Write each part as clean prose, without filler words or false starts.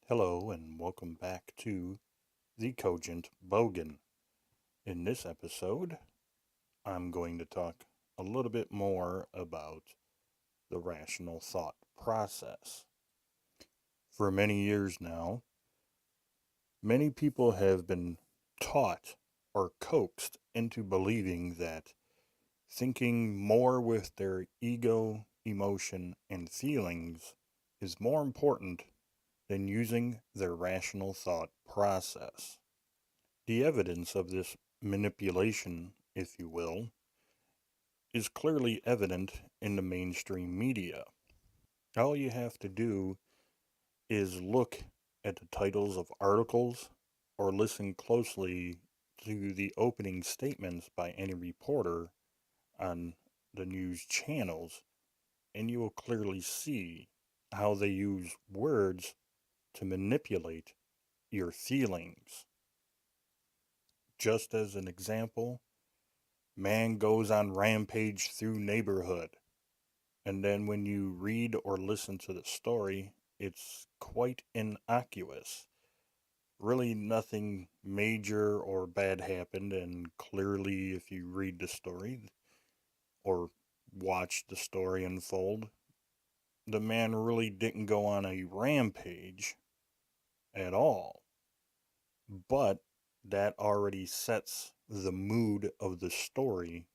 Hello and welcome back to the Cogent Bogan. In this episode, I'm going to talk a little bit more about the rational thought process. For many years now, many people have been taught or coaxed into believing that thinking more with their ego, emotion, and feelings is more important than using their rational thought process. The evidence of this manipulation, if you will, is clearly evident in the mainstream media. All you have to do is look at the titles of articles or listen closely to the opening statements by any reporter on the news channels, and you will clearly see how they use words to manipulate your feelings. Just as an example, man goes on rampage through neighborhood. And then when you read or listen to the story, it's quite innocuous. Really, nothing major or bad happened, and clearly, if you read the story or watch the story unfold, the man really didn't go on a rampage at all. But that already sets the mood of the story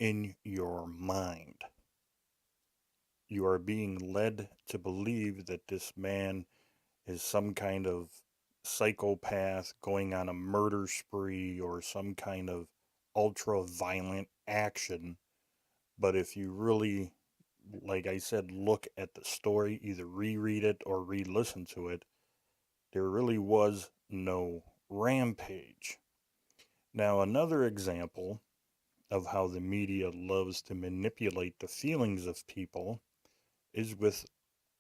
in your mind. You are being led to believe that this man is some kind of psychopath going on a murder spree or some kind of ultra violent action. But if you really, like I said, look at the story, either reread it or re listen to it, there really was no rampage. Now, another example of how the media loves to manipulate the feelings of people is with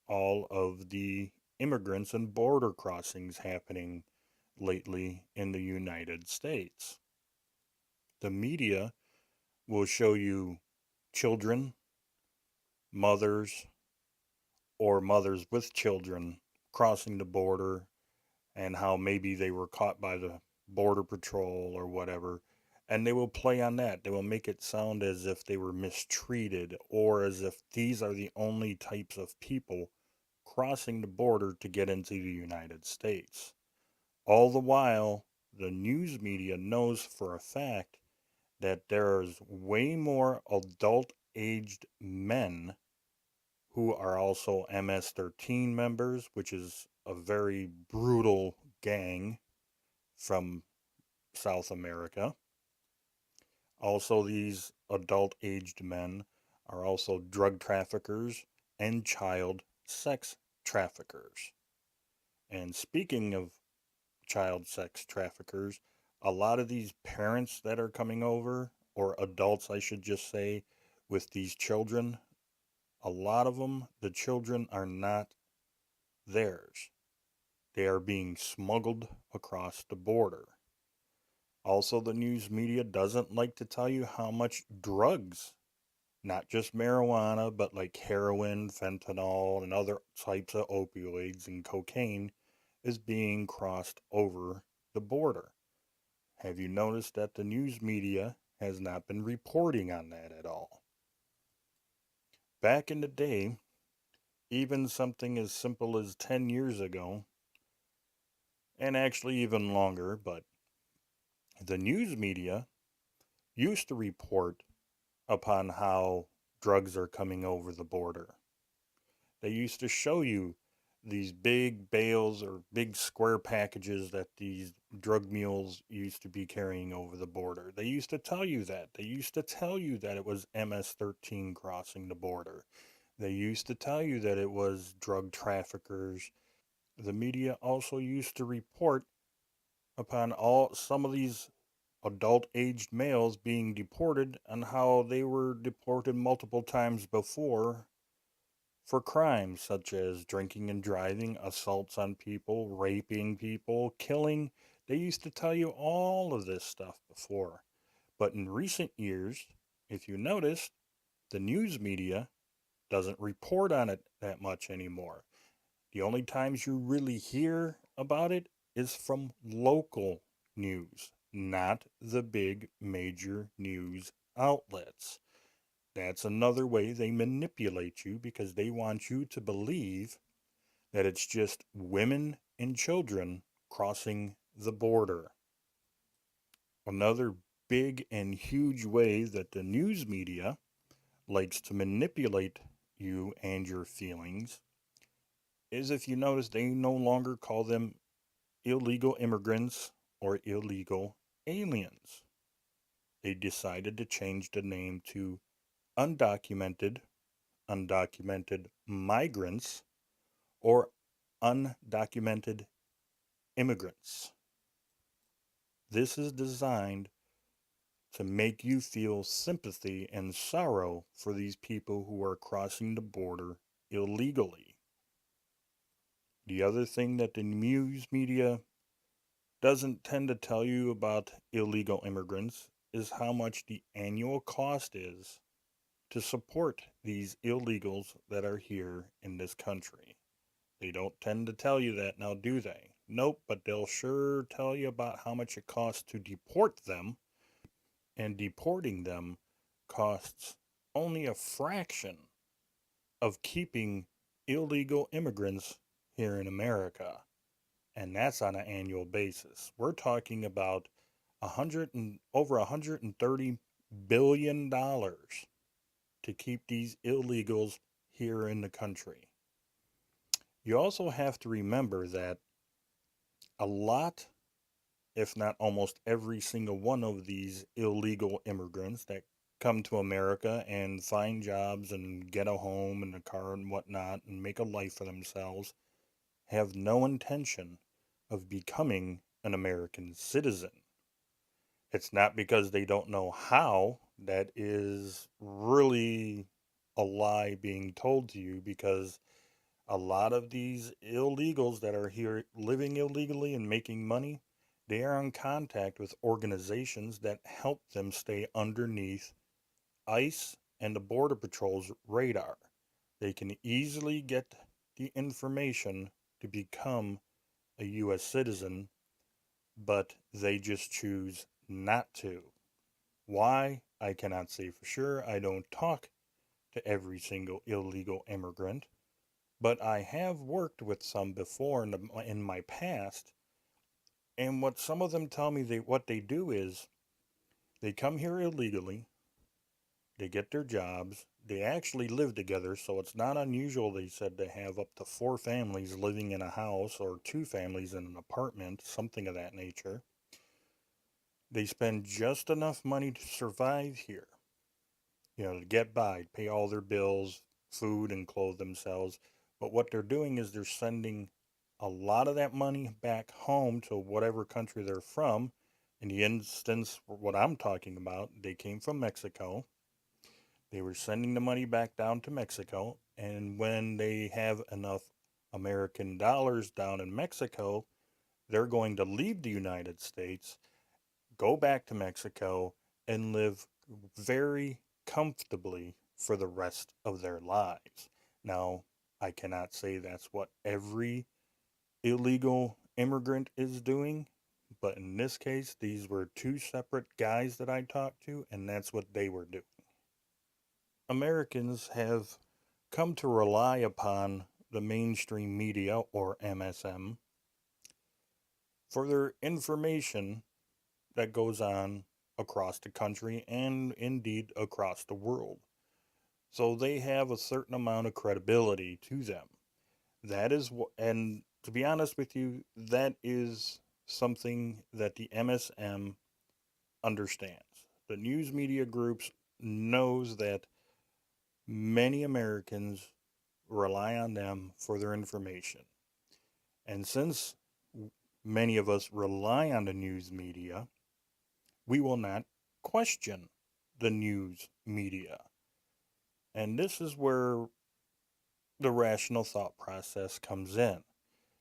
all of the immigrants and border crossings happening lately in the United States. The media will show you children, mothers, or mothers with children crossing the border and how maybe they were caught by the border patrol or whatever. And they will play on that. They will make it sound as if they were mistreated or as if these are the only types of people crossing the border to get into the United States. All the while, the news media knows for a fact that there's way more adult aged men who are also MS-13 members, which is a very brutal gang from South America. Also, these adult aged men are also drug traffickers and child sex traffickers. And speaking of child sex traffickers, a lot of these parents that are coming over, or adults, I should just say, with these children, a lot of them, the children are not theirs. They are being smuggled across the border. Also, the news media doesn't like to tell you how much drugs, not just marijuana, but like heroin, fentanyl, and other types of opioids and cocaine, is being crossed over the border. Have you noticed that the news media has not been reporting on that at all? Back in the day, even something as simple as 10 years ago, and actually even longer, but the news media used to report upon how drugs are coming over the border. They used to show you these big bales or big square packages that these drug mules used to be carrying over the border. They used to tell you that. They used to tell you that it was MS-13 crossing the border. They used to tell you that it was drug traffickers. The media also used to report upon all some of these adult aged males being deported and how they were deported multiple times before for crimes such as drinking and driving, assaults on people, raping people, killing. They used to tell you all of this stuff before. But in recent years, if you notice, the news media doesn't report on it that much anymore. The only times you really hear about it is from local news, not the big major news outlets. That's another way they manipulate you because they want you to believe that it's just women and children crossing the border. Another big and huge way that the news media likes to manipulate you and your feelings is, if you notice, they no longer call them illegal immigrants or illegal aliens. They decided to change the name to undocumented, undocumented migrants, or undocumented immigrants. This is designed to make you feel sympathy and sorrow for these people who are crossing the border illegally. The other thing that the news media doesn't tend to tell you about illegal immigrants is how much the annual cost is to support these illegals that are here in this country. They don't tend to tell you that now, do they? Nope, but they'll sure tell you about how much it costs to deport them, and deporting them costs only a fraction of keeping illegal immigrants here in America. And that's on an annual basis. We're talking about over $130 billion to keep these illegals here in the country. You also have to remember that a lot, if not almost every single one of these illegal immigrants that come to America and find jobs and get a home and a car and whatnot and make a life for themselves have no intention of becoming an American citizen. It's not because they don't know how. That is really a lie being told to you, because a lot of these illegals that are here living illegally and making money, they are in contact with organizations that help them stay underneath ICE and the Border Patrol's radar. They can easily get the information to become a U.S. citizen, but they just choose not to. Why? I cannot say for sure. I don't talk to every single illegal immigrant, but I have worked with some before in my past. And what some of them tell me, what they do is they come here illegally, they get their jobs, they actually live together, so it's not unusual, they said, to have up to 4 families living in a house or 2 families in an apartment, something of that nature. They spend just enough money to survive here, to get by, pay all their bills, food, and clothe themselves. But what they're doing is they're sending a lot of that money back home to whatever country they're from. In the instance, what I'm talking about, they came from Mexico. They were sending the money back down to Mexico. And when they have enough American dollars down in Mexico, they're going to leave the United States, go back to Mexico, and live very comfortably for the rest of their lives. Now, I cannot say that's what every illegal immigrant is doing, but in this case, these were 2 separate guys that I talked to, and that's what they were doing. Americans have come to rely upon the mainstream media, or MSM, for their information that goes on across the country and indeed across the world. So they have a certain amount of credibility to them. That is what, and to be honest with you, that is something that the MSM understands. The news media groups knows that many Americans rely on them for their information. And since many of us rely on the news media, we will not question the news media. And this is where the rational thought process comes in.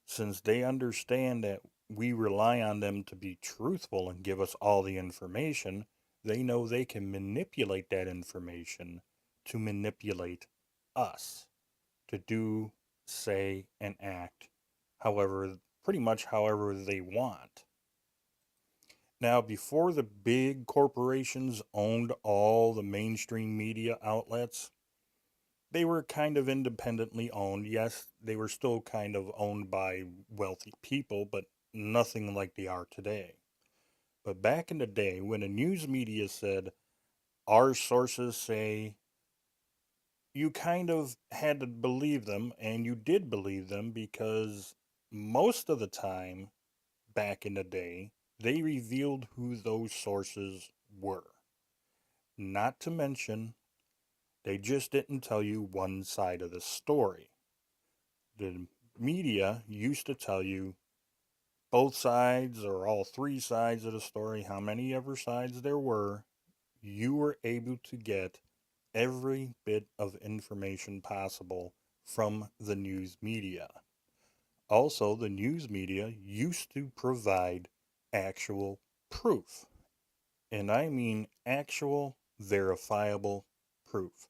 Since they understand that we rely on them to be truthful and give us all the information, they know they can manipulate that information to manipulate us, to do say, and act pretty much however they want. Now, before the big corporations owned all the mainstream media outlets, they were kind of independently owned. Yes, they were still kind of owned by wealthy people, but nothing like they are today. But back in the day, when the news media said, our sources say, you kind of had to believe them, and you did believe them because most of the time back in the day, they revealed who those sources were. Not to mention, they just didn't tell you one side of the story. The media used to tell you both sides or all three sides of the story, how many ever sides there were, you were able to get every bit of information possible from the news media. Also, the news media used to provide actual proof. And I mean actual verifiable proof.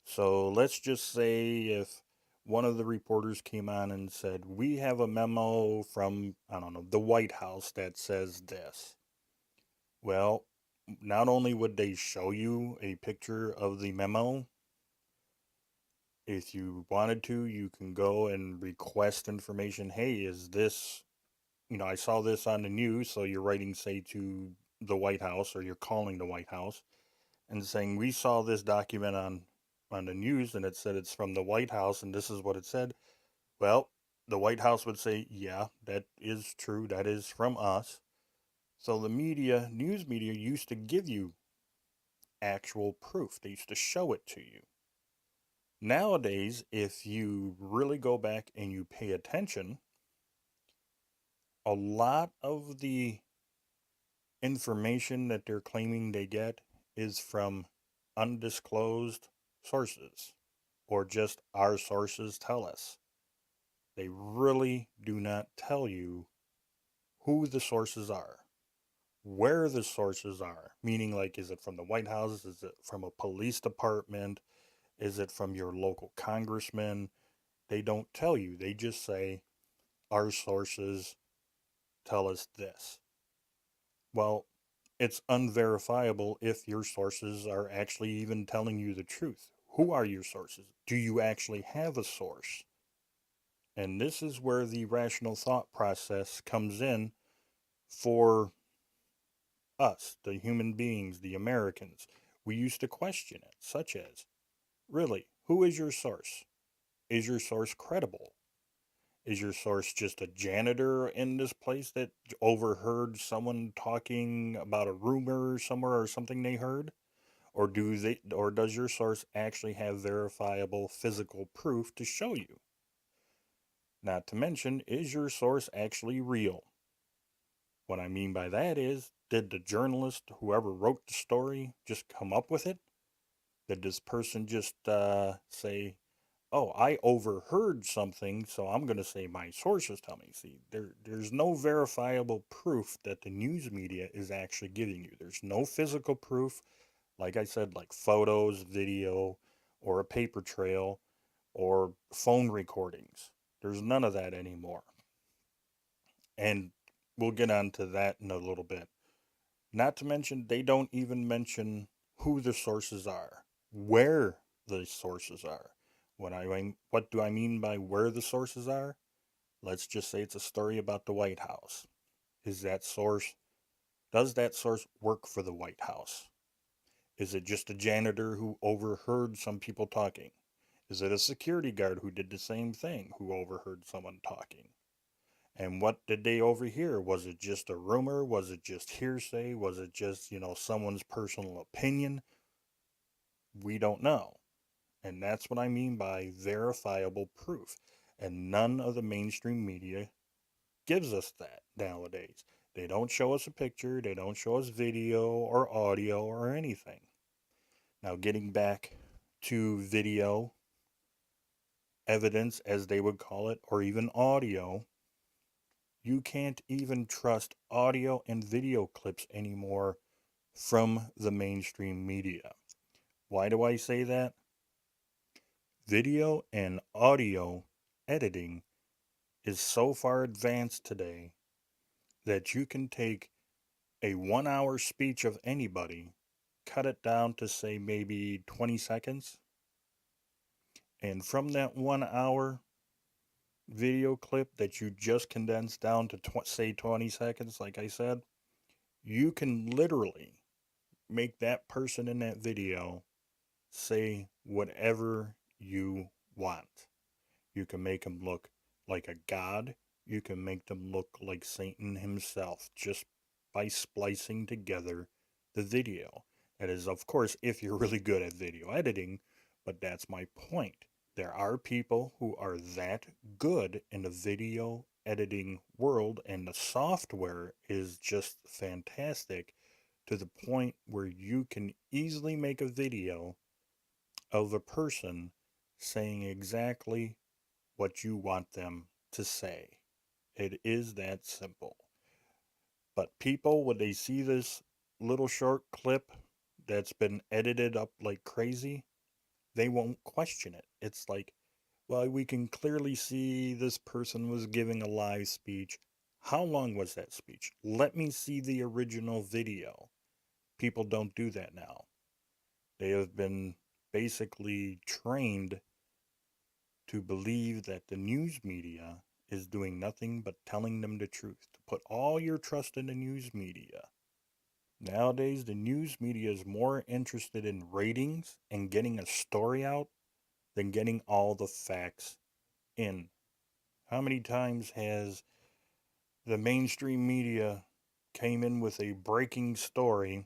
So let's just say if one of the reporters came on and said, we have a memo from, I don't know, the White House that says this. Well, not only would they show you a picture of the memo, if you wanted to, you can go and request information. Hey, is this, I saw this on the news. So you're writing, say, to the White House, or you're calling the White House and saying, we saw this document on the news and it said it's from the White House and this is what it said. Well, the White House would say, yeah, that is true. That is from us. So the news media used to give you actual proof. They used to show it to you. Nowadays, if you really go back and you pay attention, a lot of the information that they're claiming they get is from undisclosed sources, or just our sources tell us. They really do not tell you who the sources are, where the sources are, meaning, like, is it from the White House? Is it from a police department? Is it from your local congressman? They don't tell you. They just say, our sources tell us this. Well, it's unverifiable if your sources are actually even telling you the truth. Who are your sources? Do you actually have a source? And this is where the rational thought process comes in for us, the human beings, the Americans. We used to question it, such as, really, who is your source? Is your source credible? Is your source just a janitor in this place that overheard someone talking about a rumor somewhere or something they heard? Or does your source actually have verifiable physical proof to show you? Not to mention, is your source actually real? What I mean by that is, did the journalist, whoever wrote the story, just come up with it? Did this person just say, oh, I overheard something, so I'm going to say my sources tell me? See, there's no verifiable proof that the news media is actually giving you. There's no physical proof, like I said, like photos, video, or a paper trail, or phone recordings. There's none of that anymore. And we'll get on to that in a little bit. Not to mention, they don't even mention who the sources are, where the sources are. What do I mean by where the sources are? Let's just say it's a story about the White House. Is that source, does that source work for the White House? Is it just a janitor who overheard some people talking? Is it a security guard who did the same thing, who overheard someone talking? And what did they overhear? Was it just a rumor? Was it just hearsay? Was it just, someone's personal opinion? We don't know. And that's what I mean by verifiable proof. And none of the mainstream media gives us that nowadays. They don't show us a picture, they don't show us video or audio or anything. Now, getting back to video evidence, as they would call it, or even audio, you can't even trust audio and video clips anymore from the mainstream media. Why do I say that? Video and audio editing is so far advanced today that you can take a 1 hour speech of anybody, cut it down to say maybe 20 seconds, and from that 1 hour video clip that you just condensed down to say 20 seconds, like I said, you can literally make that person in that video say whatever you want. You can make them look like a god. You can make them look like Satan himself just by splicing together the video. That is, of course, if you're really good at video editing, but that's my point. There are people who are that good in the video editing world, and the software is just fantastic to the point where you can easily make a video of a person saying exactly what you want them to say. It is that simple. But people, when they see this little short clip that's been edited up like crazy, they won't question it. It's like, well, we can clearly see this person was giving a live speech. How long was that speech? Let me see the original video. People don't do that now. They have been basically trained to believe that the news media is doing nothing but telling them the truth. To put all your trust in the news media. Nowadays, the news media is more interested in ratings and getting a story out than getting all the facts in. How many times has the mainstream media came in with a breaking story,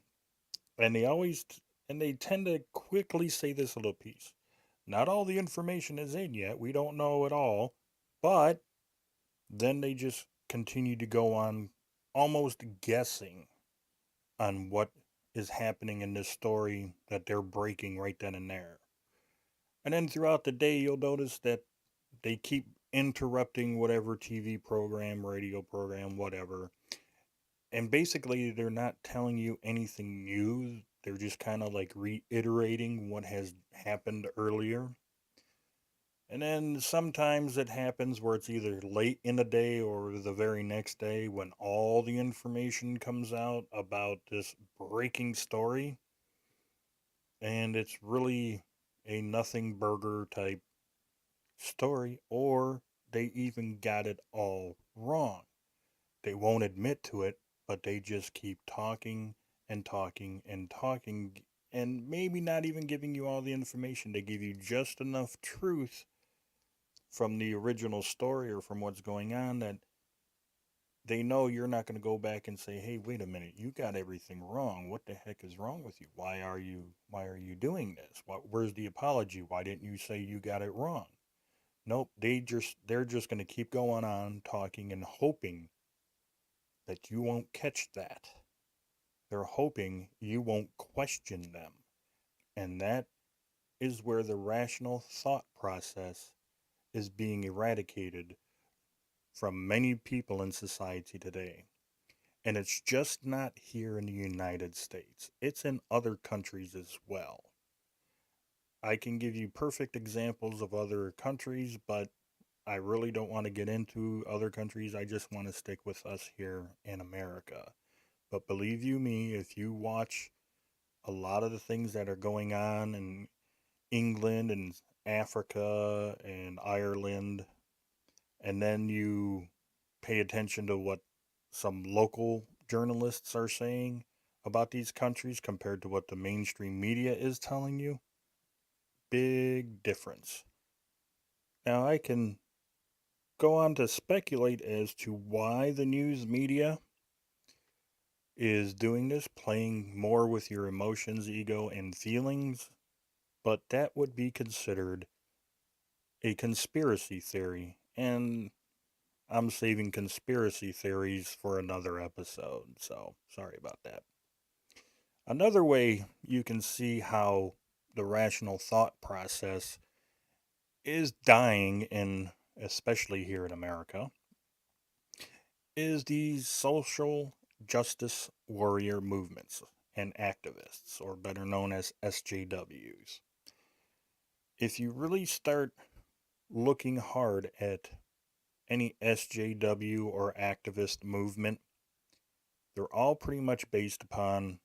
and they tend to quickly say this little piece. Not all the information is in yet. We don't know it all, but then they just continue to go on almost guessing on what is happening in this story that they're breaking right then and there. And then throughout the day, you'll notice that they keep interrupting whatever TV program, radio program, whatever. And basically, they're not telling you anything new. They're just kind of like reiterating what has happened earlier. And then sometimes it happens where it's either late in the day or the very next day when all the information comes out about this breaking story. And it's really a nothing burger type story, or they even got it all wrong. They won't admit to it, but they just keep talking and talking and talking, and maybe not even giving you all the information. They give you just enough truth from the original story or from what's going on that they know you're not going to go back and say, "Hey, wait a minute, you got everything wrong. What the heck is wrong with you? Why are you doing this? Where's the apology? Why didn't you say you got it wrong?" Nope, they're just going to keep going on talking and hoping that you won't catch that. They're hoping you won't question them. And that is where the rational thought process is being eradicated from many people in society today. And it's just not here in the United States, it's in other countries as well. I can give you perfect examples of other countries, but I really don't want to get into other countries. I just want to stick with us here in America. But believe you me, if you watch a lot of the things that are going on in England and Africa and Ireland, and then you pay attention to what some local journalists are saying about these countries compared to what the mainstream media is telling you, big difference. Now, I can go on to speculate as to why the news media is doing this, playing more with your emotions, ego, and feelings, but that would be considered a conspiracy theory, and I'm saving conspiracy theories for another episode, so sorry about that. Another way you can see how the rational thought process is dying in, especially here in America, is the social justice warrior movements and activists, or better known as SJWs. If you really start looking hard at any SJW or activist movement, they're all pretty much based upon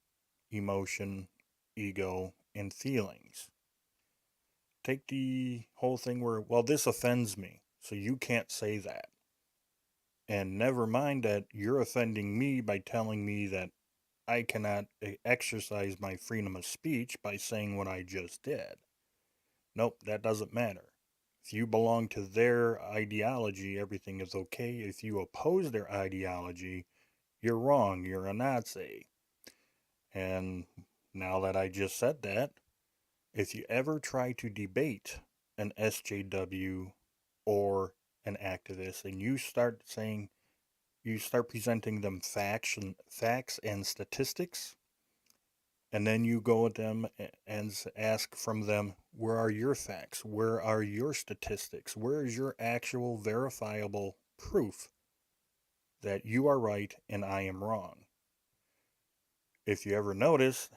emotion, ego, and feelings. Take the whole thing where, well, this offends me, so you can't say that. And never mind that you're offending me by telling me that I cannot exercise my freedom of speech by saying what I just did. Nope, that doesn't matter. If you belong to their ideology, everything is okay. If you oppose their ideology, you're wrong. You're a Nazi. And now that I just said that, if you ever try to debate an SJW or an activist and you start presenting them facts and statistics, and then you go at them and ask from them, where are your facts? Where are your statistics? Where is your actual verifiable proof that you are right and I am wrong? If you ever notice,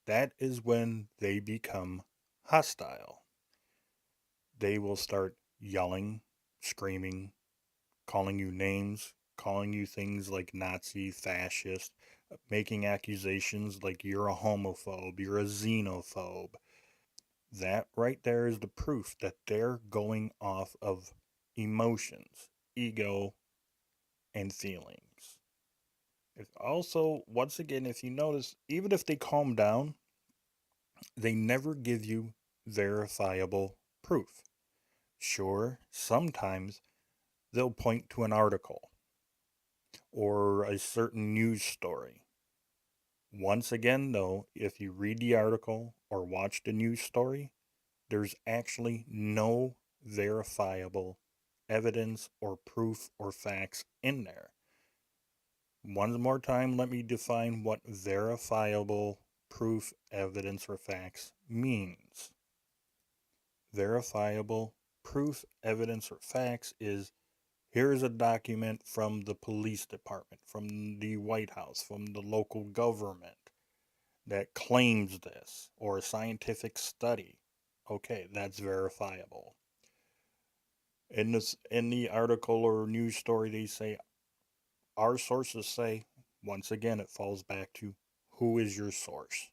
that is when they become hostile. They will start yelling, screaming, calling you names, calling you things like Nazi, fascist, making accusations like you're a homophobe, you're a xenophobe. That right there is the proof that they're going off of emotions, ego, and feelings. It's also, once again, if you notice, even if they calm down, they never give you verifiable proof. Sure, sometimes they'll point to an article or a certain news story. Once again, though, if you read the article or watch the news story, there's actually no verifiable evidence or proof or facts in there. One more time, let me define what verifiable proof, evidence, or facts means. Verifiable proof, evidence, or facts is, here is a document from the police department, from the White House, from the local government that claims this, or a scientific study. Okay, that's verifiable. In the article or news story, they say, our sources say, once again, it falls back to, who is your source?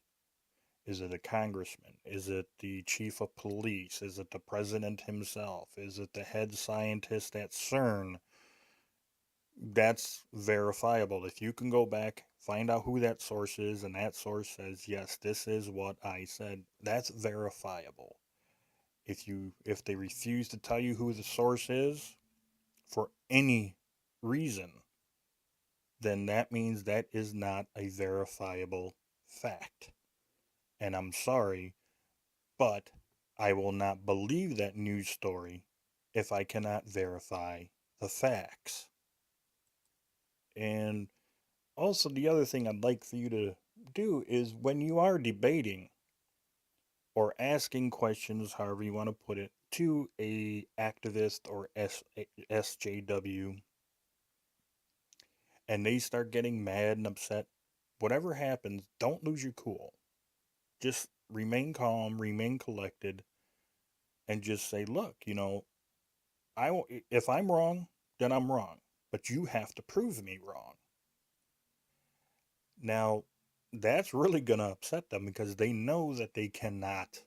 Is it a congressman? Is it the chief of police? Is it the president himself? Is it the head scientist at CERN? That's verifiable. If you can go back, find out who that source is, and that source says, yes, this is what I said, that's verifiable. If they refuse to tell you who the source is for any reason, then that means that is not a verifiable fact. And I'm sorry, but I will not believe that news story if I cannot verify the facts. And also, the other thing I'd like for you to do is, when you are debating or asking questions, however you want to put it, to a activist or SJW, and they start getting mad and upset, whatever happens, don't lose your cool. Just remain calm, remain collected, and just say, look, if I'm wrong, then I'm wrong, but you have to prove me wrong. Now, that's really going to upset them because they know that they cannot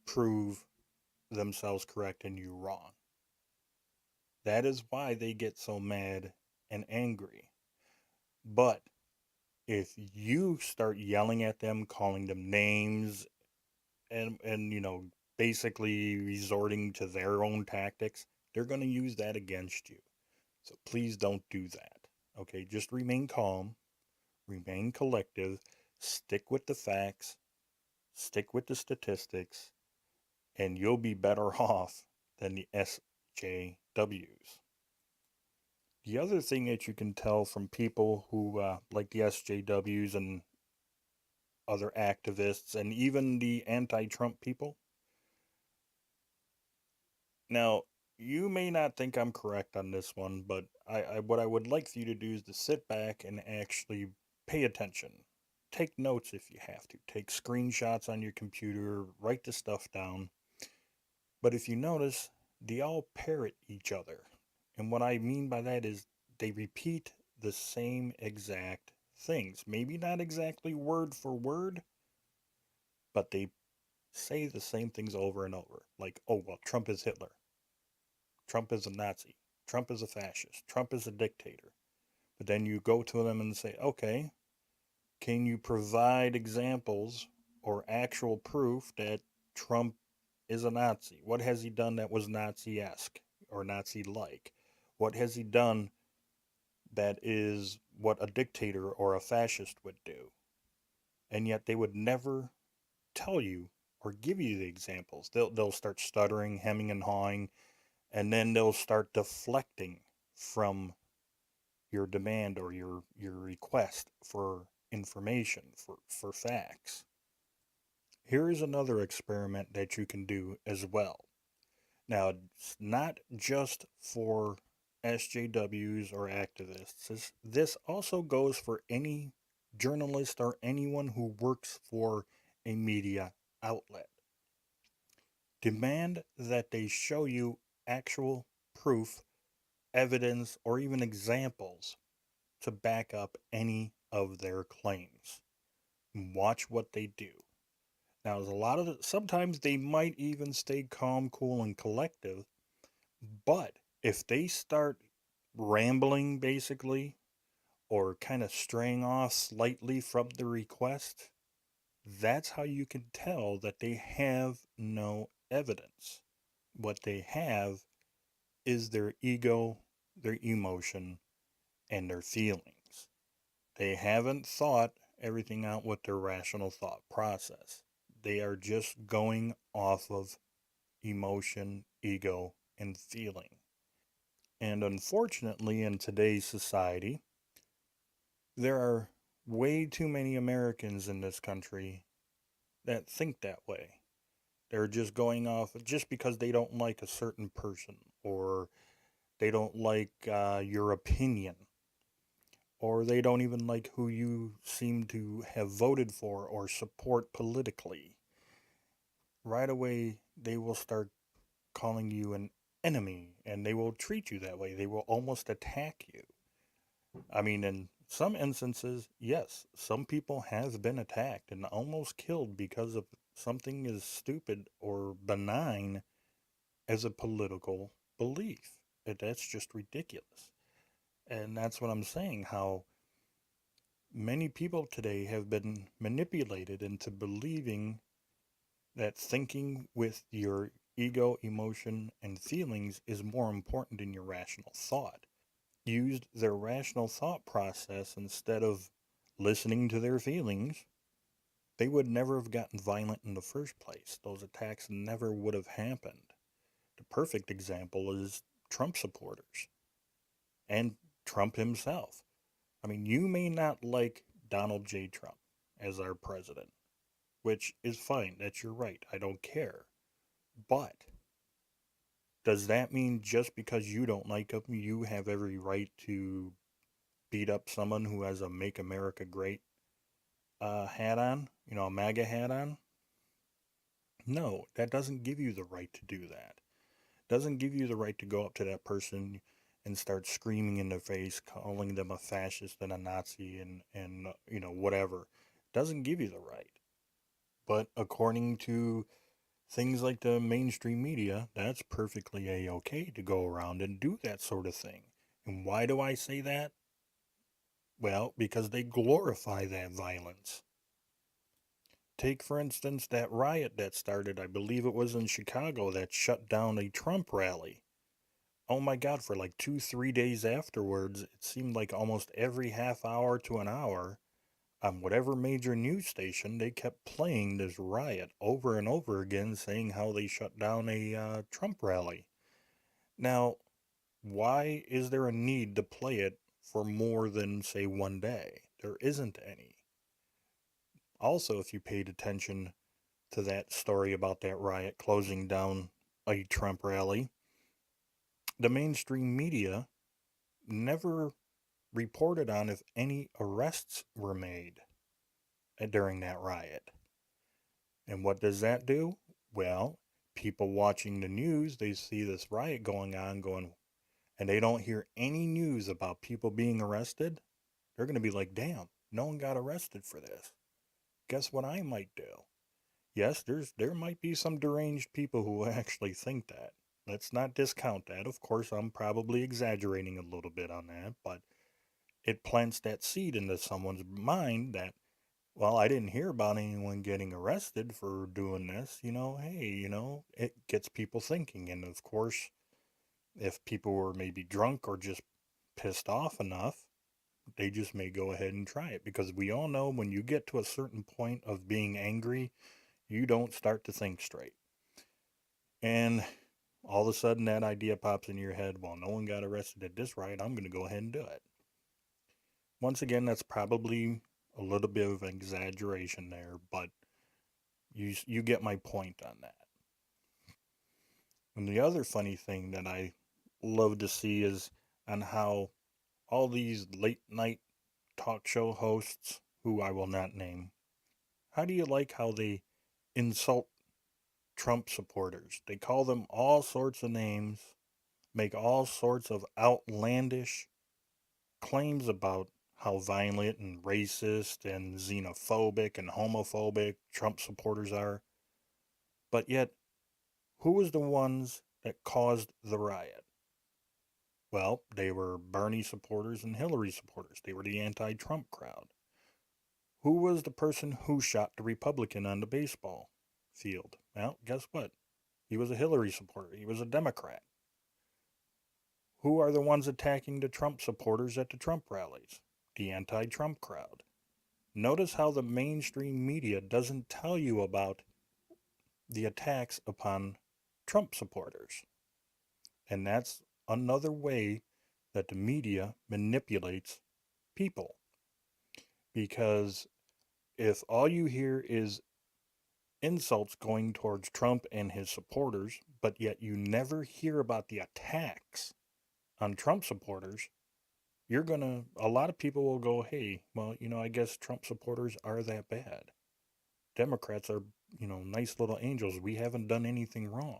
prove themselves correct and you wrong. That is why they get so mad and angry. But if you start yelling at them, calling them names, and basically resorting to their own tactics, they're going to use that against you. So please don't do that. Okay, just remain calm, remain collective, stick with the facts, stick with the statistics, and you'll be better off than the SJWs. The other thing that you can tell from people who, like the SJWs and other activists, and even the anti Trump people, now, you may not think I'm correct on this one, but what I would like for you to do is to sit back and actually pay attention. Take notes if you have to. Take screenshots on your computer, write the stuff down. But if you notice, they all parrot each other. And what I mean by that is they repeat the same exact things. Maybe not exactly word for word, but they say the same things over and over. Like, oh, well, Trump is Hitler. Trump is a Nazi. Trump is a fascist. Trump is a dictator. But then you go to them and say, okay, can you provide examples or actual proof that Trump is a Nazi? What has he done that was Nazi esque or Nazi like? What has he done that is what a dictator or a fascist would do? And yet they would never tell you or give you the examples. They'll start stuttering, hemming and hawing, and then they'll start deflecting from your demand or your request for information, for facts. Here is another experiment that you can do as well. Now, it's not just for SJWs or activists. This also goes for any journalist or anyone who works for a media outlet. Demand that they show you actual proof, evidence, or even examples to back up any of their claims. Watch what they do. Now, there's a lot of sometimes they might even stay calm, cool, and collective, but if they start rambling basically or kind of straying off slightly from the request, that's how you can tell that they have no evidence. What they have is their ego, their emotion, and their feelings. They haven't thought everything out with their rational thought process. They are just going off of emotion, ego, and feeling. And unfortunately, in today's society, there are way too many Americans in this country that think that way. They're just going off just because they don't like a certain person or they don't like your opinion or they don't even like who you seem to have voted for or support politically. Right away, they will start calling you an enemy and they will treat you that way. They will almost attack you. I mean, in some instances, yes, some people have been attacked and almost killed because of something as stupid or benign as a political belief. That's just ridiculous. And that's what I'm saying, how many people today have been manipulated into believing that thinking with your ego, emotion, and feelings is more important than your rational thought. Used their rational thought process instead of listening to their feelings, they would never have gotten violent in the first place. Those attacks never would have happened. The perfect example is Trump supporters and Trump himself. I mean, you may not like Donald J. Trump as our president, which is fine. That's your right. I don't care. But does that mean just because you don't like him, you have every right to beat up someone who has a Make America Great hat on? You know, a MAGA hat on? No, that doesn't give you the right to do that. Doesn't give you the right to go up to that person and start screaming in their face, calling them a fascist and a Nazi and you know, whatever. Doesn't give you the right. But according to things like the mainstream media, that's perfectly a-okay to go around and do that sort of thing. And why do I say that? Well, because they glorify that violence. Take, for instance, that riot that started, I believe it was in Chicago, that shut down a Trump rally. Oh my God, for like 2, 3 days afterwards, it seemed like almost every half hour to an hour, on whatever major news station, they kept playing this riot over and over again, saying how they shut down a Trump rally. Now, why is there a need to play it for more than, say, one day? There isn't any. Also, if you paid attention to that story about that riot closing down a Trump rally, the mainstream media never reported on if any arrests were made during that riot. And what does that do? Well, people watching the news, they see this riot going on, and they don't hear any news about people being arrested. They're going to be like, damn, no one got arrested for this. Guess what I might do? Yes, there might be some deranged people who actually think that. Let's not discount that. Of course, I'm probably exaggerating a little bit on that, but it plants that seed into someone's mind that, well, I didn't hear about anyone getting arrested for doing this. Hey, it gets people thinking. And of course, if people were maybe drunk or just pissed off enough, they just may go ahead and try it, because we all know when you get to a certain point of being angry, you don't start to think straight. And all of a sudden that idea pops in your head, well, no one got arrested at this riot, I'm going to go ahead and do it. Once again, that's probably a little bit of an exaggeration there, but you get my point on that. And the other funny thing that I love to see is on how all these late night talk show hosts, who I will not name, how do you like how they insult Trump supporters? They call them all sorts of names, make all sorts of outlandish claims about how violent and racist and xenophobic and homophobic Trump supporters are. But yet, who was the ones that caused the riot? Well, they were Bernie supporters and Hillary supporters. They were the anti-Trump crowd. Who was the person who shot the Republican on the baseball field? Well, guess what? He was a Hillary supporter. He was a Democrat. Who are the ones attacking the Trump supporters at the Trump rallies? The anti-Trump crowd. Notice how the mainstream media doesn't tell you about the attacks upon Trump supporters. And that's another way that the media manipulates people. Because if all you hear is insults going towards Trump and his supporters, but yet you never hear about the attacks on Trump supporters, a lot of people will go, hey, well, I guess Trump supporters are that bad. Democrats are, nice little angels. We haven't done anything wrong.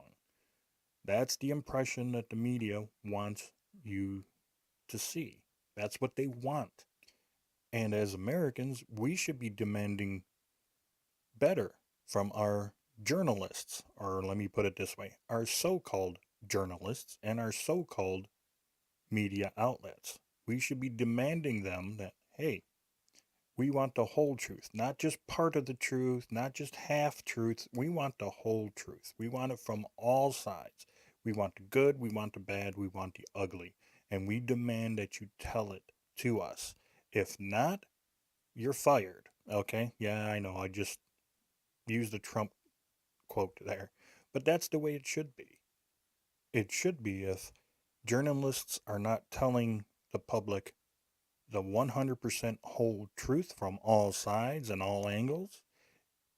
That's the impression that the media wants you to see. That's what they want. And as Americans, we should be demanding better from our journalists, or let me put it this way, our so-called journalists and our so-called media outlets. We should be demanding them that, hey, we want the whole truth, not just part of the truth, not just half truth. We want the whole truth. We want it from all sides. We want the good, we want the bad, we want the ugly. And we demand that you tell it to us. If not, you're fired. Okay? Yeah, I know. I just used the Trump quote there. But that's the way it should be. It should be if journalists are not telling the public the 100% whole truth from all sides and all angles,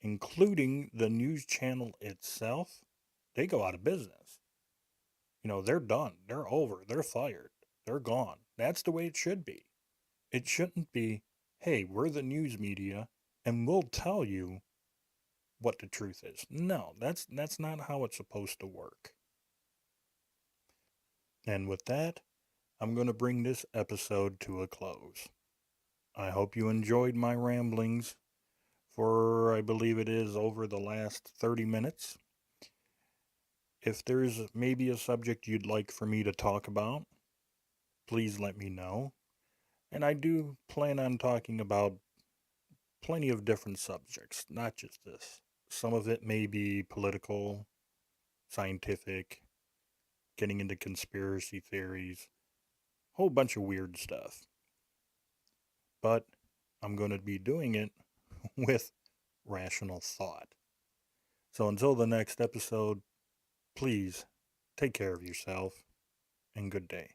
including the news channel itself, they go out of business. They're done. They're over. They're fired. They're gone. That's the way it should be. It shouldn't be, hey, we're the news media and we'll tell you what the truth is. No, that's not how it's supposed to work. And with that, I'm going to bring this episode to a close. I hope you enjoyed my ramblings for, I believe it is, over the last 30 minutes. If there's maybe a subject you'd like for me to talk about, please let me know. And I do plan on talking about plenty of different subjects, not just this. Some of it may be political, scientific, getting into conspiracy theories, a whole bunch of weird stuff. But I'm going to be doing it with rational thought. So until the next episode, please take care of yourself and good day.